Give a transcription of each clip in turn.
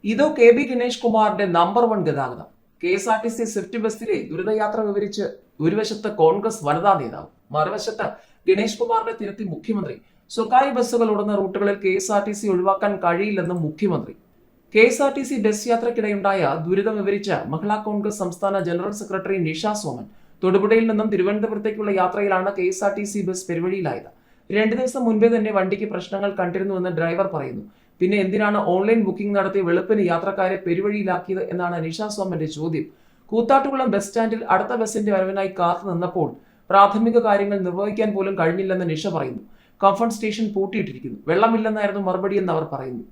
ഇതോ K B Ganesh കുമാറിന്റെ number 1 ഗതാഗതം. KSRTC സ്വിഫ്റ്റ് ബസ്സിലെ ദുരിതയാത്ര വിവരിച്ച് ഒരു വശത്ത് കോൺഗ്രസ് വനിതാ നേതാവ്, മറുവശത്ത് ഗണേഷ് കുമാറിനെ തിരുത്തി മുഖ്യമന്ത്രി. സ്വകാര്യ ബസ്സുകൾ ഓടുന്ന റൂട്ടുകളിൽ KSRTC ഒഴിവാക്കാൻ കഴിയില്ലെന്നും മുഖ്യമന്ത്രി. KSRTC ബസ് യാത്രക്കിടെയുണ്ടായ ദുരിതം വിവരിച്ച മഹിളാ കോൺഗ്രസ് സംസ്ഥാന ജനറൽ സെക്രട്ടറി നിഷ സോമൻ. തൊടുപുഴയിൽ നിന്നും തിരുവനന്തപുരത്തേക്കുള്ള യാത്രയിലാണ് KSRTC ബസ് പെരുവഴിയിലായത്. 2 ദിവസം മുൻപേ തന്നെ വണ്ടിക്ക് പ്രശ്നങ്ങൾ കണ്ടിരുന്നുവെന്ന് ഡ്രൈവർ പറയുന്നു. പിന്നെ എന്തിനാണ് ഓൺലൈൻ ബുക്കിംഗ് നടത്തി വെളുപ്പിന് യാത്രക്കാരെ പെരുവഴിയിലാക്കിയത് എന്നാണ് നിഷ സോമന്റെ ചോദ്യം. കൂത്താട്ടുകുളം ബസ് സ്റ്റാൻഡിൽ അടുത്ത ബസിന്റെ വരവിനായി കാത്തു നിന്നപ്പോൾ പ്രാഥമിക കാര്യങ്ങൾ നിർവഹിക്കാൻ പോലും കഴിഞ്ഞില്ലെന്ന് നിഷ പറയുന്നു. കംഫർട്ട് സ്റ്റേഷൻ പൂട്ടിയിട്ടിരിക്കുന്നു, വെള്ളമില്ലെന്നായിരുന്നു മറുപടിയെന്ന് അവർ പറയുന്നു.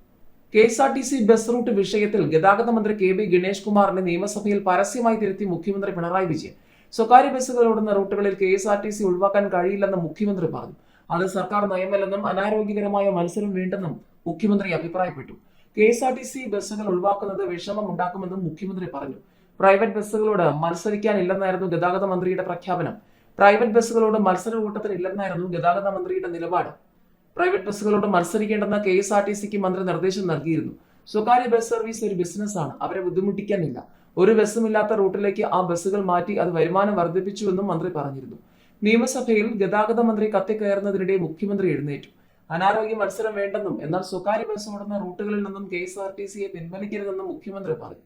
KSRTC ബസ് റൂട്ട് വിഷയത്തിൽ ഗതാഗത മന്ത്രി KB ഗണേഷ് കുമാറിനെ നിയമസഭയിൽ പരസ്യമായി തിരുത്തി മുഖ്യമന്ത്രി പിണറായി വിജയൻ. സ്വകാര്യ ബസ്സുകൾ ഓടുന്ന റൂട്ടുകളിൽ KSRTC ഒഴിവാക്കാൻ കഴിയില്ലെന്ന് മുഖ്യമന്ത്രി പറഞ്ഞു. അത് സർക്കാർ നയമല്ലെന്നും അനാരോഗ്യകരമായ മത്സരം വേണ്ടെന്നും മുഖ്യമന്ത്രി അഭിപ്രായപ്പെട്ടു. KSRTC ബസ്സുകൾ ഒഴിവാക്കുന്നത് വിഷമം ഉണ്ടാക്കുമെന്നും മുഖ്യമന്ത്രി പറഞ്ഞു. പ്രൈവറ്റ് ബസ്സുകളോട് മത്സരിക്കാനില്ലെന്നായിരുന്നു ഗതാഗത മന്ത്രിയുടെ പ്രഖ്യാപനം. പ്രൈവറ്റ് ബസ്സുകളോട് മത്സര കൂട്ടത്തിലില്ലെന്നായിരുന്നു ഗതാഗത മന്ത്രിയുടെ നിലപാട്. പ്രൈവറ്റ് ബസ്സുകളോട് മത്സരിക്കേണ്ടെന്ന് KSRTCക്ക് മന്ത്രി നിർദ്ദേശം നൽകിയിരുന്നു. സ്വകാര്യ ബസ് സർവീസ് ഒരു ബിസിനസ്സാണ്, അവരെ ബുദ്ധിമുട്ടിക്കാനില്ല. ഒരു ബസ്സുമില്ലാത്ത റൂട്ടിലേക്ക് ആ ബസ്സുകൾ മാറ്റി അത് വരുമാനം വർദ്ധിപ്പിച്ചുവെന്നും മന്ത്രി പറഞ്ഞിരുന്നു. നിയമസഭയിൽ ഗതാഗത മന്ത്രി കത്തിക്കയറുന്നതിനിടെ മുഖ്യമന്ത്രി എഴുന്നേറ്റു. അനാരോഗ്യ മത്സരം വേണ്ടെന്നും എന്നാൽ സ്വകാര്യ ബസ് ഓടുന്ന റൂട്ടുകളിൽ നിന്നും KSRTCയെ പിൻവലിക്കരുതെന്നും മുഖ്യമന്ത്രി പറഞ്ഞു.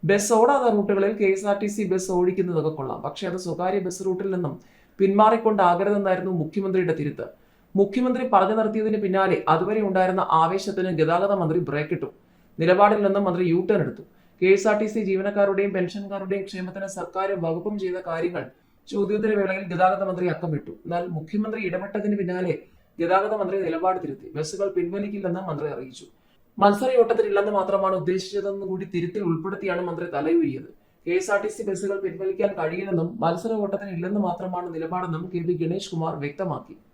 ബസ് ഓടാത്ത റൂട്ടുകളിൽ KSRTC ബസ് ഓടിക്കുന്നതൊക്കെ കൊള്ളാം, പക്ഷേ അത് സ്വകാര്യ ബസ് റൂട്ടിൽ നിന്നും പിന്മാറിക്കൊണ്ടാകരുതെന്നായിരുന്നു മുഖ്യമന്ത്രിയുടെ തിരുത്ത്. മുഖ്യമന്ത്രി പറഞ്ഞു നിർത്തിയതിന് പിന്നാലെ അതുവരെ ഉണ്ടായിരുന്ന ആവേശത്തിന് ഗതാഗത മന്ത്രി ബ്രേക്കിട്ടു. നിലപാടിൽ നിന്നും മന്ത്രി യു-ടേൺ എടുത്തു. KSRTC ജീവനക്കാരുടെയും പെൻഷൻകാരുടെയും ക്ഷേമത്തിന് സർക്കാർ വകുപ്പും ചെയ്ത കാര്യങ്ങൾ ചോദ്യോത്തര വേളയിൽ ഗതാഗത മന്ത്രി അക്കമിട്ടു. എന്നാൽ മുഖ്യമന്ത്രി ഇടപെട്ടതിന് പിന്നാലെ ഗതാഗത മന്ത്രി നിലപാട് തിരുത്തി. ബസ്സുകൾ പിൻവലിക്കില്ലെന്ന് മന്ത്രി അറിയിച്ചു. മത്സരയോട്ടത്തിലില്ലെന്ന് മാത്രമാണ് ഉദ്ദേശിച്ചതെന്ന് കൂടി തിരുത്തിൽ ഉൾപ്പെടുത്തിയാണ് മന്ത്രി തലയൂരിയത്. KSRTC ബസ്സുകൾ പിൻവലിക്കാൻ കഴിയില്ലെന്നും മത്സര ഓട്ടത്തിന് ഇല്ലെന്ന് മാത്രമാണ് നിലപാടെന്നും KB ഗണേഷ് കുമാർ വ്യക്തമാക്കി.